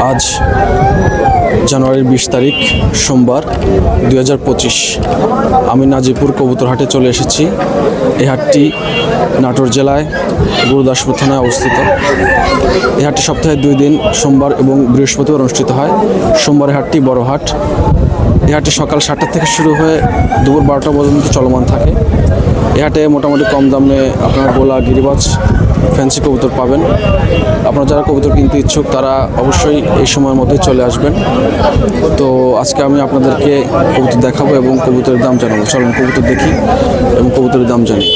আজ জানুয়ারির 20 তারিখ সোমবার 2025। আমি নাজিপুর কবুতর হাটে চলে এসেছি। এই হাটটি নাটোর জেলায় গুরুদাসপুর থানায় অবস্থিত। এই হাটটি সপ্তাহে 2 দিন সোমবার এবং বৃহস্পতিবার অনুষ্ঠিত হয়। সোমবারের হাটটি বড় হাট। এই হাটটি সকাল 7টা থেকে শুরু হয়ে দুপুর 12টা পর্যন্ত চলমান থাকে। এই হাটে মোটামুটি কম দামে আপনারা গোলা, গিরিবাজ, ফ্যান্সি কবুতর পাবেন। আপনারা যারা কবুতর কিনতে ইচ্ছুক তারা অবশ্যই এই সময়ের মধ্যে চলে আসবেন। তো আজকে আমি আপনাদেরকে কবুতর দেখাবো এবং কবুতরের দাম জানাবো। চলুন কবুতর দেখি এবং কবুতরের দাম জানি।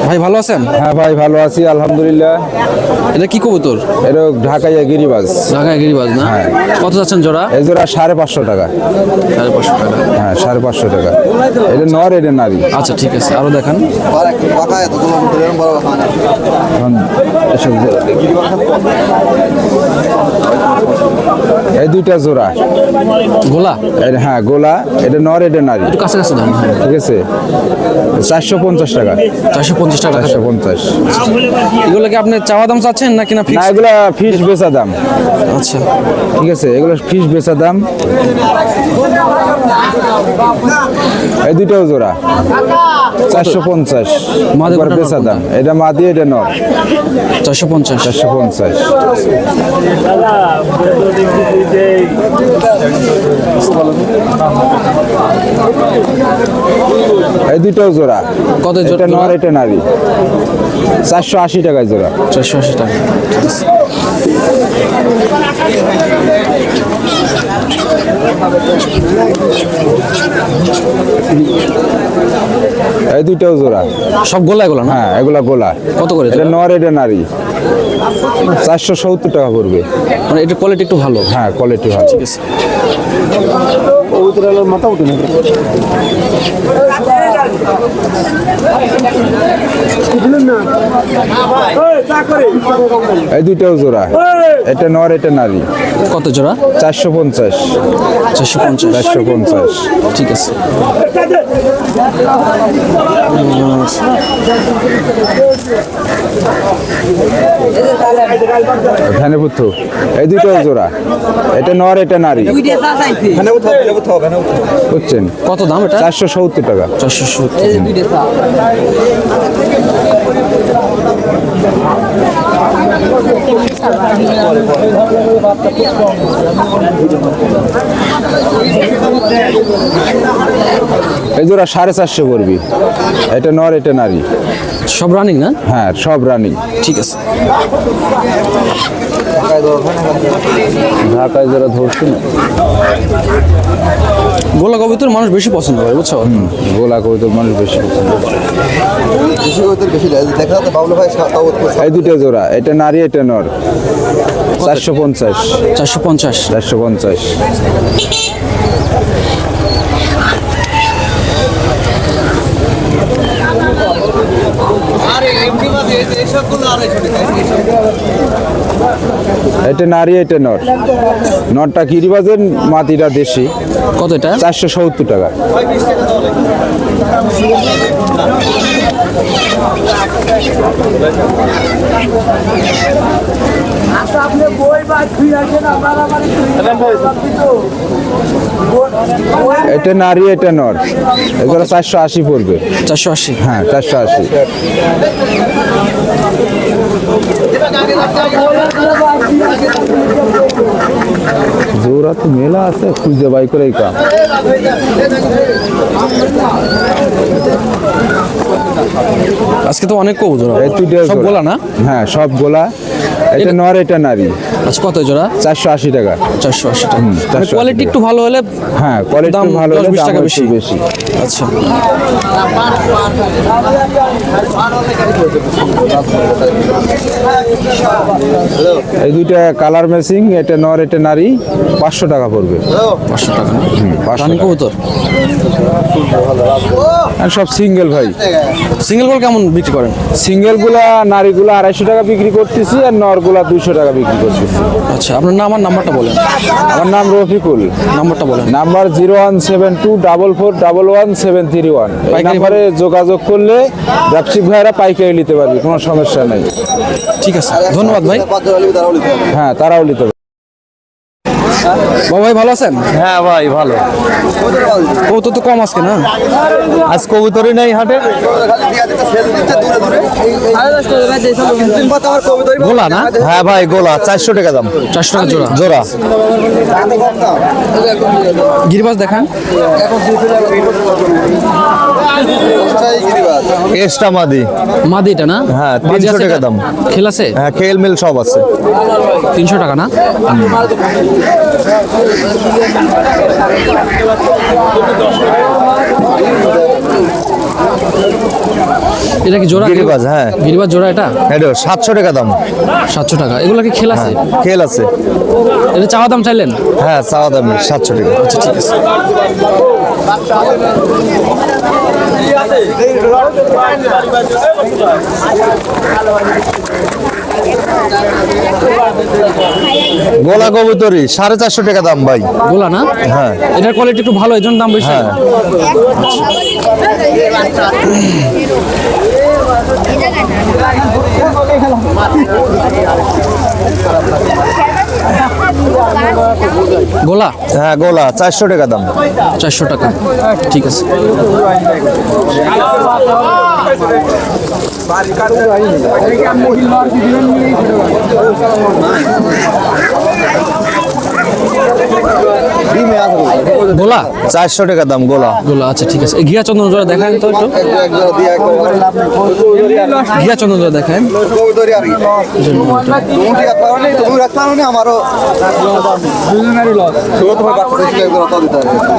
ভাই ভালো আছেন? হ্যাঁ ভাই ভালো আছি আলহামদুলিল্লাহ। এটা কি কবুতর? এটা ঢাকাইয়া গিরিবাজ। ঢাকায় গিরিবাজ না? কত যাচ্ছেন জোড়া? এই জোড়া 550 টাকা। 550 টাকা? হ্যাঁ 550 টাকা। এটা নর, এটা নারী। আচ্ছা ঠিক আছে, আরো দেখান। এই দুইটা জোড়া গোলা? হ্যাঁ গোলা, এটা নর, এটা নারী। একটু কাছাকাছি দাম। ঠিক আছে, 450 টাকা। 450 টাকা? 450। এগুলো কি আপনি চাওয়া দাম চাচ্ছেন নাকি না না, ফিক্স? এগুলা ফিস বেচা দাম। আচ্ছা ঠিক আছে, এগুলো ফিস বেচা দাম। এই দুইটাও জোড়া 450 মাদের বেচা দাম। এটা মাদি, এটা নর। 450? 450। এই দুইটাও জোড়া। কত জোড়া? এটা নর, এটা নারী। 480 টাকায় জোড়া। 480 টাকা। এই দুইটাও জোড়া। সব গোলা এগুলো না? হ্যাঁ এগুলা গোলা। কত করে? এটা নর, এটা নারী। 470 টাকা পড়বে। মানে এটা কোয়ালিটি একটু ভালো? হ্যাঁ কোয়ালিটি ভালো। ঠিক আছে। মাথা উঠে না। এই দুইটাও জোড়া। এটা নর, এটা নারী। কত জোড়া? 450। 450? 450। ঠিক আছে। ভ্যানে পুত্র। এই দুইটাও জোড়া। এটা নর, এটা নারী। বুঝছেন? কত দাম এটা? 470 টাকা। 470। এই জোড়া 450 পড়বি। এটা নর, এটা নারী। সব রানিং না? হ্যাঁ সব রানিং। ঠিক আছে। ঢাকায় যারা ধরছি না, গোলা কবুতর মানুষ বেশি পছন্দ করে, বুঝছো? গোলা কবুতর মানুষ বেশি পছন্দ করে। এই দুটো জোড়া। এটা নারী, এটা নর। 450। 450? 450। এটা নারী, এটা নর। নরটা গিরিবাজের, মাটিটা দেশি। কত এটা? 470 টাকা। এটা নারী, এটা নর। এগুলো 480 পড়বে। 480? হ্যাঁ 480। জোড়া তো মেলা আছে, খুঁজে বাই করে এই কাম। আজকে তো অনেক কবুতর। সব গোলা না? হ্যাঁ সব গোলা। এটা নর, এটা নারী। আচ্ছা কত জোড়া? 480 টাকা। 480 টাকা। 480 কোয়ালিটি একটু ভালো হলে? হ্যাঁ কোয়ালিটি দাম ভালো হলে 10-20 দাম টাকা বেশি বেশি। আচ্ছা। এই দুইটা কালার ম্যাচিং। এটা নর, এটা নারী। 500 টাকা পড়বে। 500 টাকা না? 500 রানী টাকা। কবুতর? আর সব সিঙ্গেল ভাই। সিঙ্গেল গোল কেমন বিক্রি করেন? সিঙ্গেল গুলা, নারীগুলা 250 টাকা বিক্রি করতেছি, আর নরগুলা 200 টাকা বিক্রি করতেছি। আচ্ছা আপনার নাম আর নাম্বারটা বলেন। আমার নাম রফিকুল। নাম্বারটা বলেন। নাম্বার 0172441 01731 এই পাইকারি নাম্বারে যোগাযোগ করলে ব্যবসায়িক ভাইরা পাইকারি নিতে পারবে, কোনো সমস্যা নেই। ঠিক আছে, ধন্যবাদ ভাই। হ্যাঁ, তারাও নিতে পারবে। বাবা ভাই ভালো আছেন? হ্যাঁ ভাই ভালো। কবুতর তো কম আজকে না? আজ কবুতরই নাই হাটে। গোলা না? হ্যাঁ ভাই গোলা 400 টাকা দাম। 400 টাকা জোড়া। জোড়া গিরিবাজ দেখান। এক্সট্রা মাদি। মাদি এটা না? হ্যাঁ, মাদি 300 আছে টাকা এটা? দাম। খেল আছে? হ্যাঁ খেল মিল সব আছে। 300 টাকা না? এটা কি জোড়া? গিরিবাজ, হ্যাঁ। গিরিবাজ জোড়া এটা? এটা 700 টাকা দাম। 700 টাকা। এগুলো কি খেল আছে? খেল আছে। এটা চাওয়া দাম চাইলেন? হ্যাঁ চাওয়া দাম 700 টাকা। আচ্ছা ঠিক আছে। গোলা কবুতরি 450 টাকা দাম ভাই। গোলা না? হ্যাঁ। এটার কোয়ালিটি একটু ভালো, এই জন্য দাম বেশি। হ্যাঁ। গোলা হ্যাঁ গোলা 400 টাকা দাম। 400 টাকা। ঠিক আছে। গোলা 400 টাকা দাম গোলা। গোলা আচ্ছা ঠিক আছে। এই ঘিয়া চন্দন জোড়া দেখান তো একটু। ঘিয়া চন্দন জোড়া দেখান।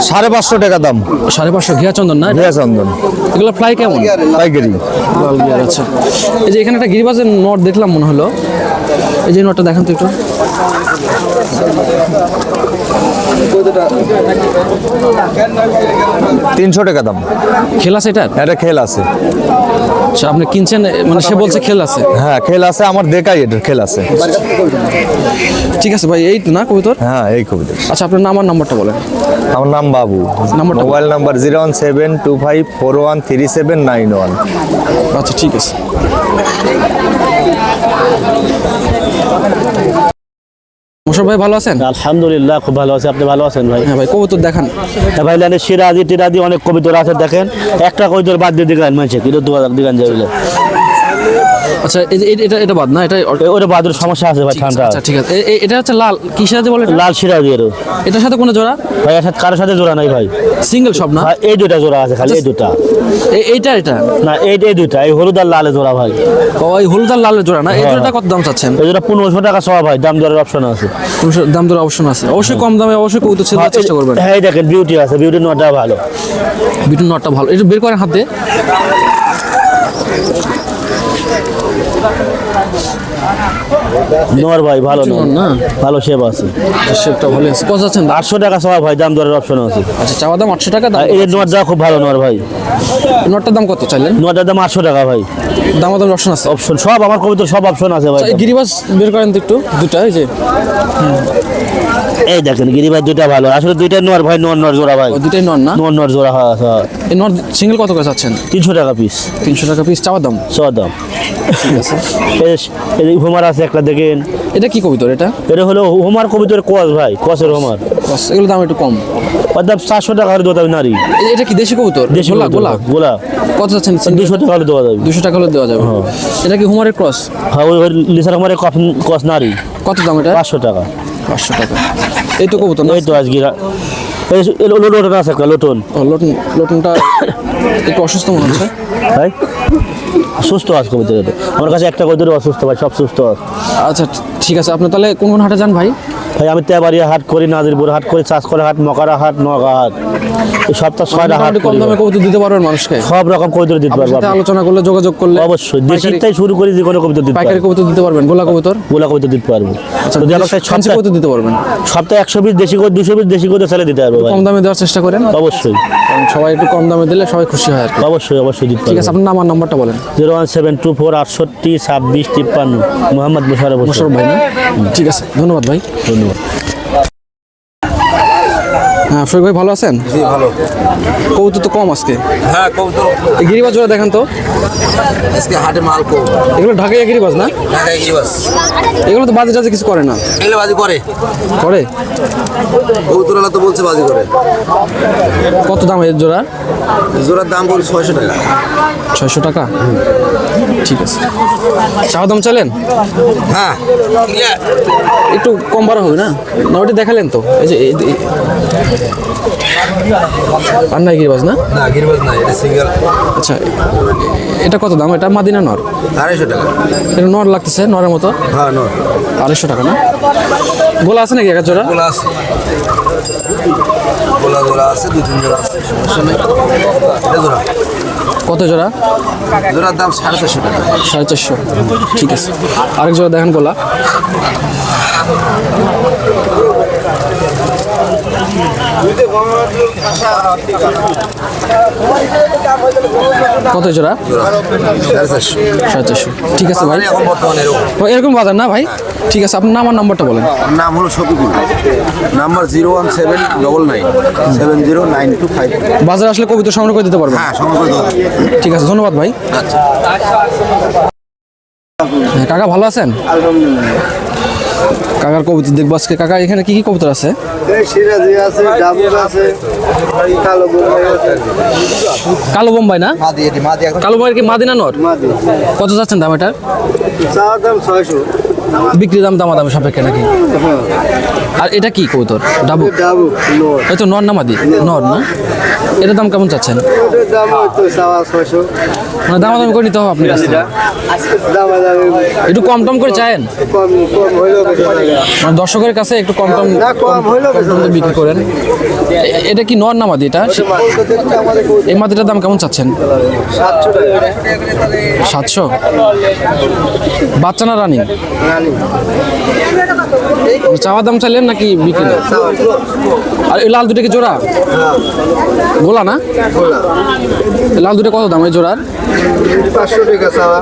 সাড়ে 500 টাকা দাম। 550 ঘিয়া চন্দন না? ভিয়া চন্দন এগুলো ফ্লাই কেমন? পাইকারি। লাল গিয়ার আছে। এই যে এখানে একটা গিরিবাজের নট দেখলাম মনে হলো, এই যে নটটা দেখান তো একটু। 300 টাকা দাম। খেল আছে এটার? এটা খেল আছে। আচ্ছা আপনি কিনছেন মানে সে বলছে খেল আছে? হ্যাঁ খেল আছে, আমার দেখাই এটা খেল আছে। ঠিক আছে ভাই, এই তো না কবুতর? হ্যাঁ এই কবিতা। আচ্ছা আপনার নাম আর নাম্বারটা বলেন। আমার নাম বাবু। নাম্বারটা মোবাইল নাম্বার 01725413791। আচ্ছা ঠিক আছে। মোশারফ ভাই ভালো আছেন? আলহামদুলিল্লাহ খুব ভালো আছে। আপনি ভালো আছেন ভাই? হ্যাঁ ভাই, কবুতর দেখান। হ্যাঁ ভাই লাইনে সিরাজি টিরাজি অনেক কবিতর আছে, দেখেন একটা কবিতর বাদ দিয়ে দিগান মানছে কিন্তু 2000 দিগান যাইলে। আচ্ছা এই যে এটা বাদ না? এটা ওটা বাদুর সমস্যা আছে ভাই, ঠান্ডা। আচ্ছা ঠিক আছে। এটা হচ্ছে লাল কিসের আছে বলে? লাল সিরাজি এর এটার সাথে কোনো জোড়া? ভাই এর সাথে কারোর সাথে জোড়া নাই ভাই, সিঙ্গেল সব না? ভাই এই দুটা জোড়া আছে খালি, এই দুটা। এইটা এটা না এই দুটা, এই হলুদ আর লালে জোড়া ভাই। ওই হলুদ আর লালের জোড়া না? এই জোড়াটা কত দাম চাচ্ছেন? এই জোড়া 1500 টাকা সব ভাই, দাম দরের অপশন আছে। দাম দর অপশন আছে অবশ্যই, কম দামে অবশ্যই কবুতর ছেড়ে দেওয়ার চেষ্টা করবেন। হ্যাঁ এই দেখেন বিউটি আছে, বিউটি নটা ভালো, বিটুর নটটা ভালো। এটা বের করেন হাতে। নর ভাই ভালো নর না? ভালো শেপ আছে। শেপটা ভালো আছে। কত যাচ্ছেন? 800 টাকা সব ভাই, দাম দরের অপশন আছে। আচ্ছা চাওয়া দাম 800 টাকা। দাম এই নটটা খুব ভালো নর ভাই। নটটার দাম কত চাইলেন? নটার দাম 800 টাকা ভাই। দাম দাম অপশন আছে? অপশন সব আমার কবিতার সব অপশন আছে ভাই। আচ্ছা, এই গিরিবাজ বের করেন তো একটু, দুটা। এই যে এই দেখেন গিরিবাজ দুইটা ভালো, আসলে দুইটা নর ভাই, নর জোড়া ভাই, ও দুটাই নন না? নর জোড়া। হ্যাঁ এই নট সিঙ্গেল কত করে চাচ্ছেন? 300 টাকা পিস। 300 টাকা পিস চাওয়া দাম। সব দাম। ঠিক আছে। এই হোমার আছে একটা দেখেন, এটা কি কবুতর এটা? এটা হলো হোমার কবিতার কস ভাই, কসের হোমার। বাস, এগুলো দাম একটু কম। ওর দাম 700 টাকা হলে দেওয়া যাবে নারী। এটা কি দেশি কবুতর? দেশি গোলা কবুতর, গোলা গোলা কত চাচ্ছেন? 200 টাকা হলে দেওয়া যাবে। 200 টাকা হলে দেওয়া যাবে। এটা কি হুমারের ক্রস? হ্যাঁ ওই লিসার হোমারের কস নারী। কত দাম এটা? 500 টাকা। 500 টাকা। এই তো কবুতর না? এই তো আজকে লোটন আছে একটা লোটন। ও লটন, লটনটা একটু অসুস্থ মনে হচ্ছে। ভাই সুস্থ আছে কবিতা, আমার কাছে একটা কবিতা অসুস্থ ভাই, সব সুস্থ আছে। আচ্ছা ঠিক আছে। আপনি তাহলে কোন কোন হাটে যান ভাই? ভাই আমি তেবাড়িয়া হাট করি, নাজিরপুর হাট করি, চাষকরা হাট, মকারা হাট, নগা হাট, এই সপ্তাহ 6টা হাট মোটামুটি কম করি দামে ভাই। কবুতর দিতে পারবেন মানুষকে? সব রকম কবিতা দিতে আপনার পারবো সাথে আপনি। আলোচনা করলে, যোগাযোগ করলে অবশ্যই দেশিরটাই শুরু করি, যে কোনো কবিতা দিতে পাইকারি পারবো, কবুতর দিতে পারবেন? গোলা কবুতর? গোলা কবিতা দিতে পারবো। যদি আমার কাছে ফ্যান্সি কবুতর দিতে পারবেন? সপ্তাহে 100 পিস দেশি করে, 200 পিস দেশি করে ছেলে দিতে পারবো ভাই। কম দামে দেওয়ার চেষ্টা করেন। অবশ্যই কারণ সবাই একটু কম দামে দিলে সবাই খুশি হয় আর কি। অবশ্যই দিতে ঠিক আছে, পারবো। আপনার নাম আর নাম্বারটা বলেন। 01724682653 মোহাম্মদ মোশাররফ হোসেন। মোশাররফ ভাই না? ঠিক আছে, ধন্যবাদ ভাই। ধন্যবাদ। হ্যাঁ শরীফ ভাই ভালো আছেন? জি ভালো। কবুতর তো কম আজকে। হ্যাঁ কবুতর এই গিরিবাজ জোড়া দেখেন তো, আজকে হাটে মাল কম। এগুলো ঢাকাইয়া গিরিবাজ না? ঢাকায় গিয়ে বাস এগুলো তো বাজে টাজে কিছু করে না। এগুলো বাজি করে, করে? কবুতরওয়ালা তো বলছে বাজি করে। কত দাম এর জোড়া? জোড়ার দাম বলছে 600 টাকা। 600 টাকা, ঠিক আছে। চাওয়া দাম চাইলেন? হ্যাঁ একটু কম বাড়া হবে না? না ওটা দেখালেন তো, এই যে আর নাই গিরিবাজ না? না গিরবাজ না, এটা সিঙ্গেল। আচ্ছা এটা কত দাম? এটা মাদিনা নর? 250 টাকা। এটা নর লাগতেছে, নরের মতো। হ্যাঁ নো 250 টাকা না? গোলা আছে নাকি এক জোড়া? গোলা আছে, গোলা গোলা আছে, 2-3 জোড়া আছে, সমস্যা নেই। এটা জোড়া, কত জোড়া? জোড়ার দাম 450 টাকা। 450, ঠিক আছে। আরেক জোড়া দেখেন গোলা। কত জোড়া? জোড়া 450। 450, ঠিক আছে ভাই। এখন বর্তমানে এরকম। ও, এরকম বাজার না ভাই? ঠিক আছে, আপনার নাম আর নাম্বারটা বলেন। নাম হলো শফিকুল, নাম্বার 01799709252। বাজার আসলে কবিতা সংগ্রহ করে দিতে পারবেন? হ্যাঁ সংগ্রহ করে দেবো। ঠিক আছে, ধন্যবাদ ভাই। আচ্ছা হ্যাঁ কাকা ভালো আছেন? কাকার কবুতর দেখবো আজকে। কাকা এখানে কি কি কবুতর আছে? সিরাজি আছে, ডাবুর আছে, কালো বোম্বাই আছে, কালো বোম্বাই না? মাদি, এটি মাদি এখন কালো বোম্বাই কি মাদিনা নর? মাদি। কত যাচ্ছেন দাম এটার? চাওয়ার দাম 600। বিক্রি দাম দামাদামি সাপেক্ষে নাকি? আর এটা কি কবুতর? ডাবু? ডাবু লোড। এই তো নর না মাদি? নর না? এটার দাম কেমন চাচ্ছেন? ওটার দাম হয়তো চাওয়া 600। মানে দামাদামি করে নিতে হবে আপনার কাছ থেকে। দামা দামি একটু কম টম করে চায়েন, কম কম হইলেও বেশি টাকা। মানে দর্শকের কাছে একটু কম টম না কম হইলেও বেশি কম টম দিয়ে বিক্রি করেন। এটা কি নর না মাদি এটা? আমাদের এই মাদিটার দাম কেমন চাচ্ছেন? 700 টাকা। 700? বাচ্চা না রানিং? রানি। চাওয়া দাম চাইলেন নাকি বিক্রি দাম? আর এই লাল দুটো কি জোড়া? গোলা না? এই লাল দুটো কত দাম এই জোড়ার? 500 টাকা চাওয়া।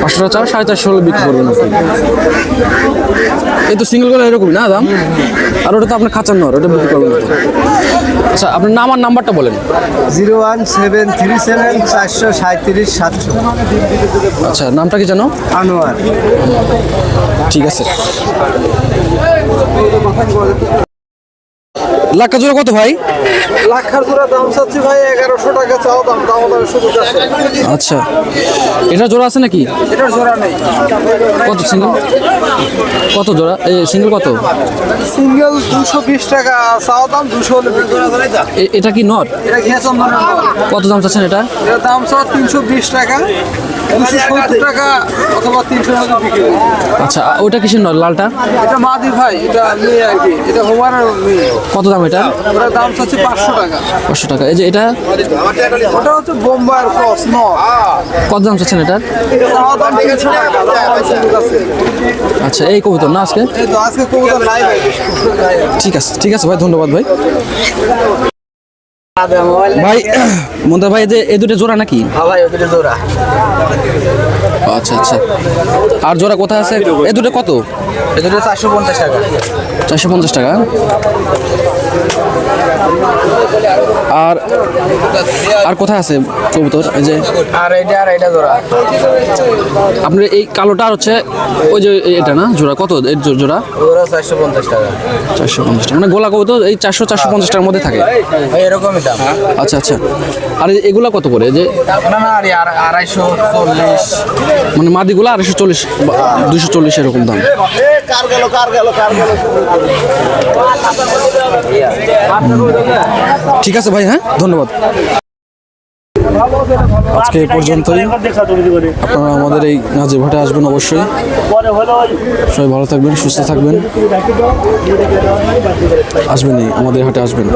500 টাকা চাও, 450 হলে বিক্রি করবেন আপনি। এই তো সিঙ্গেল গোলা এরকমই না দাম? আর ওটা তো আপনার খাঁচার নর, ওটা বিক্রি করবেন না তো। আচ্ছা আপনার নাম আর নাম্বারটা বলেন। 01737 437 700। আচ্ছা নামটা কি জানো? আনোয়ার। ঠিক আছে। লাক্কা জোড়া কত ভাই? লাখার জোড়া দাম চাচ্ছি ভাই 1100 টাকা চাও দাম, দাম দামের সুযোগ আছে। আচ্ছা এটা জোড়া আছে নাকি? এটার জোড়া নেই। কত সিঙ্গেল? কত জোড়া? এই সিঙ্গেল কত? সিঙ্গেল 220 টাকা চাও দাম, 200 হলে বিক্রি। এটা কি নর? এটা ঘিয়া চন্দনের নর। কত দাম চাচ্ছেন এটা? এটার দাম চাও 320 টাকা, 270 টাকা অথবা 300 টাকা বিক্রি। আচ্ছা ওটা কিসের নর লালটা? এটা মাদি ভাই, এটা মেয়ে আর কি, এটা হোমারের মেয়ে। কত দাম এটা? ওটার দাম চাচ্ছি 500 টাকা। 500 টাকা। এই যে এটা ওটা হচ্ছে বোম্বাইয়ের ক্রস নর। কত দাম চাচ্ছেন এটার? এটা চাওয়া দাম 300 টাকা, দাম দামের সুযোগ আছে। আচ্ছা এই কবুতর না আজকে? এই তো আজকে কবুতর নাই ভাই। ঠিক আছে ঠিক আছে ভাই, ধন্যবাদ ভাই। ভাই মন্দার ভাই যে এই দুটো জোড়া নাকি? হ্যাঁ ভাই ওটা জোড়া। আচ্ছা আচ্ছা, আর জোড়া কোথায় আছে? এই দুটো কত? এটা 450 টাকা। 450 টাকা। আর আর কোথায় আছে কবুতর? এই যে আর এটা জোড়া। আপনার এই কালোটা আর হচ্ছে ওই যে এটা না জোড়া? কত এর জোড়া? ওরা 450 টাকা। 450 টাকা, মানে গোলা কবুতর এই 400-450 টাকার মধ্যে থাকে। ভাই এরকমই দাম। আচ্ছা আচ্ছা, আর এগুলা কত করে? যে না না আর 240। মানে মাদিগুলা 240 240 এরকম দাম। ঠিক আছে ভাই, হ্যাঁ ধন্যবাদ। আজকে এই পর্যন্তই। আপনারা আমাদের এই নাজির হাটে আসবেন অবশ্যই। সবাই ভালো থাকবেন, সুস্থ থাকবেন, আসবেনই আমাদের হাটে আসবেন।